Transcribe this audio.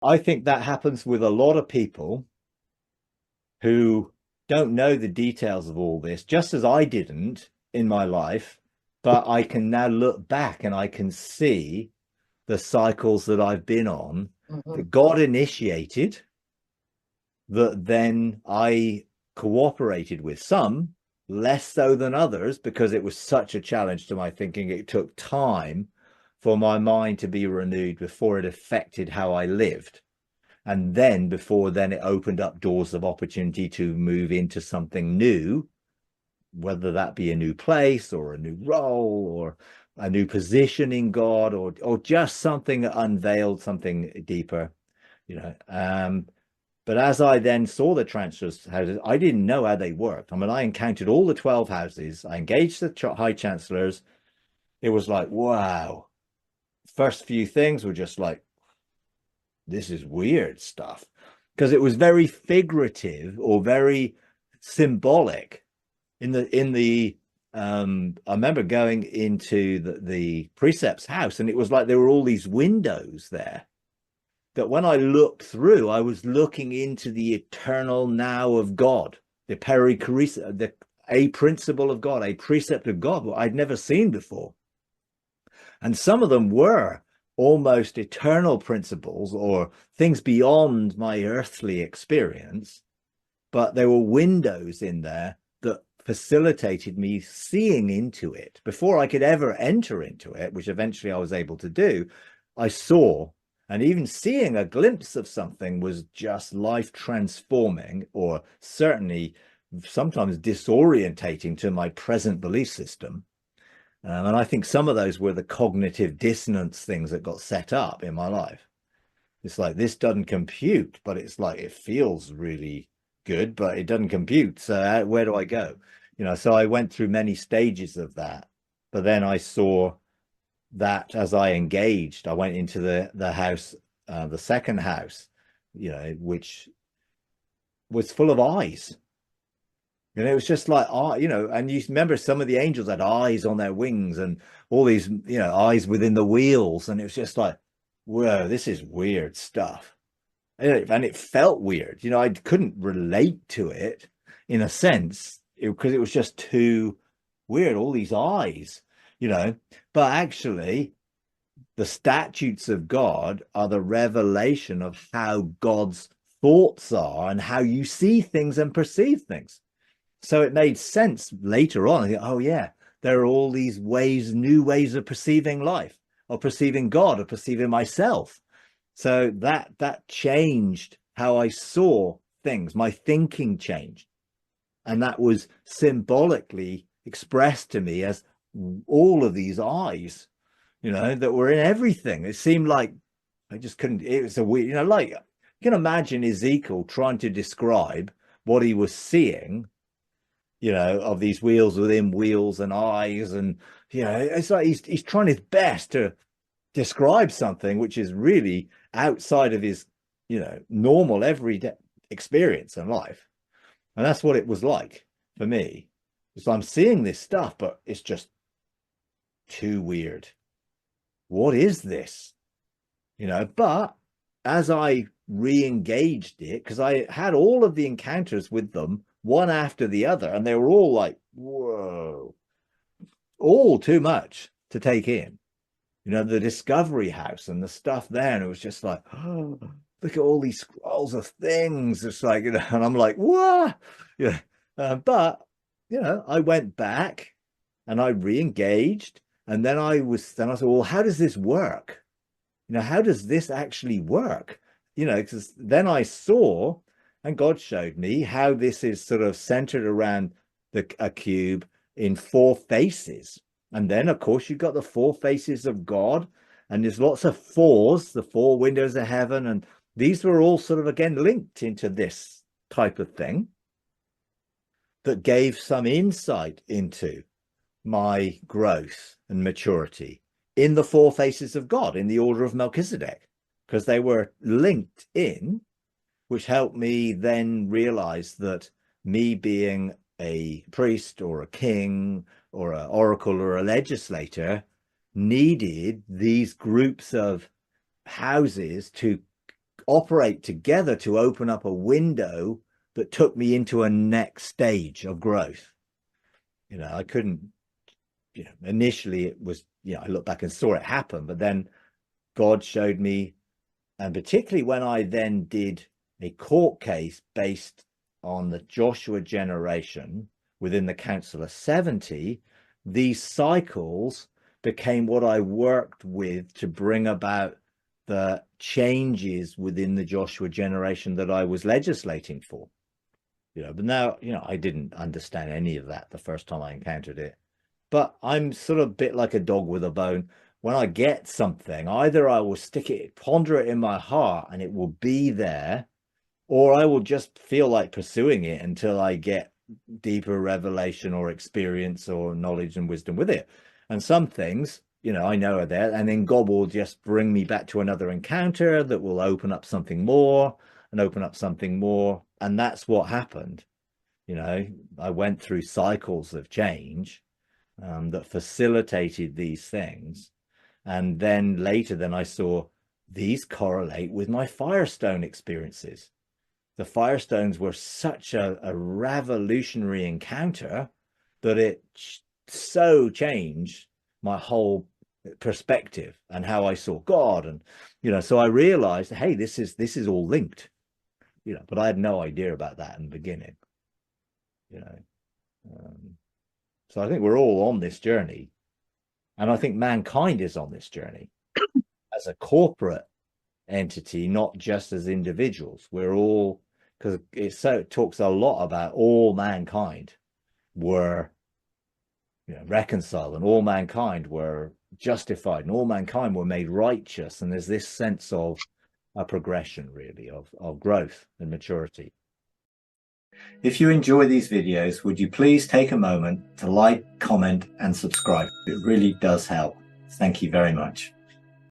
I think that happens with a lot of people who don't know the details of all this, just as I didn't in my life. But I can now look back and I can see the cycles that I've been on Mhm. that God initiated, that then I cooperated with, some less so than others, because it was such a challenge to my thinking. It took time for my mind to be renewed before it affected how I lived. And then before then, it opened up doors of opportunity to move into something new, whether that be a new place or a new role or a new position in God, or just something that unveiled something deeper, you know. But as I then saw the transfers houses, I didn't know how they worked. I mean, I encountered all the 12 houses. I engaged the high chancellors. It was like, wow. First few things were just like, this is weird stuff, because it was very figurative or very symbolic. In the I remember going into the precept's house, and it was like there were all these windows there that when I looked through, I was looking into the eternal now of God, the perichoresis, a principle of God, a precept of God, what I'd never seen before. And some of them were almost eternal principles or things beyond my earthly experience, but there were windows in there that facilitated me seeing into it before I could ever enter into it, which eventually I was able to do. I saw, and even seeing a glimpse of something was just life transforming, or certainly sometimes disorientating to my present belief system. And I think some of those were the cognitive dissonance things that got set up in my life. It's like, this doesn't compute, but it's like, it feels really good, but it doesn't compute. So where do I go? So I went through many stages of that. But then I saw that as I engaged, I went into the house, the second house, which was full of eyes. And it was just like, and you remember some of the angels had eyes on their wings and all these, eyes within the wheels. And it was just like, whoa, this is weird stuff. And it felt weird. I couldn't relate to it in a sense because it was just too weird, all these eyes, you know. But actually, the statutes of God are the revelation of how God's thoughts are and how you see things and perceive things. So it made sense later on. I think, oh yeah, there are all these ways, new ways of perceiving life, of perceiving God, of perceiving myself. So that changed how I saw things. My thinking changed. And that was symbolically expressed to me as all of these eyes, that were in everything. It seemed like I just couldn't, it was a weird, like you can imagine Ezekiel trying to describe what he was seeing, of these wheels within wheels and eyes. And, it's like he's trying his best to describe something which is really outside of his, normal everyday experience in life. And that's what it was like for me. So I'm seeing this stuff, but it's just too weird. What is this? But as I re-engaged it, because I had all of the encounters with them one after the other, and they were all like, whoa, all too much to take in. The Discovery House and the stuff there. And it was just like, oh, look at all these scrolls of things. It's like, and I'm like, what? Yeah. But, I went back and I re-engaged. And then I said, well, how does this work? How does this actually work? Because then I saw, and God showed me how this is sort of centered around a cube in four faces. And then, of course, you've got the four faces of God, and there's lots of fours, the four windows of heaven. And these were all sort of, again, linked into this type of thing that gave some insight into my growth and maturity in the four faces of God, in the order of Melchizedek, because they were linked in, which helped me then realize that me being a priest or a king or an oracle or a legislator needed these groups of houses to operate together to open up a window that took me into a next stage of growth. I couldn't, initially it was, I look back and saw it happen, but then God showed me, and particularly when I then did a court case based on the Joshua generation within the Council of 70, these cycles became what I worked with to bring about the changes within the Joshua generation that I was legislating for. But now, I didn't understand any of that the first time I encountered it. But I'm sort of a bit like a dog with a bone. When I get something, either I will ponder it in my heart and it will be there, or I will just feel like pursuing it until I get deeper revelation or experience or knowledge and wisdom with it. And some things, I know are there, and then God will just bring me back to another encounter that will open up something more and open up something more. And that's what happened. I went through cycles of change that facilitated these things. And then later, I saw these correlate with my Firestone experiences. The Firestones were such a revolutionary encounter that it so changed my whole perspective and how I saw God. And, so I realized, hey, this is all linked, but I had no idea about that in the beginning, so I think we're all on this journey. And I think mankind is on this journey as a corporate entity, not just as individuals. We're all, because it talks a lot about all mankind were reconciled, and all mankind were justified, and all mankind were made righteous. And there's this sense of a progression, really, of growth and maturity. If you enjoy these videos, would you please take a moment to like, comment, and subscribe? It really does help. Thank you very much.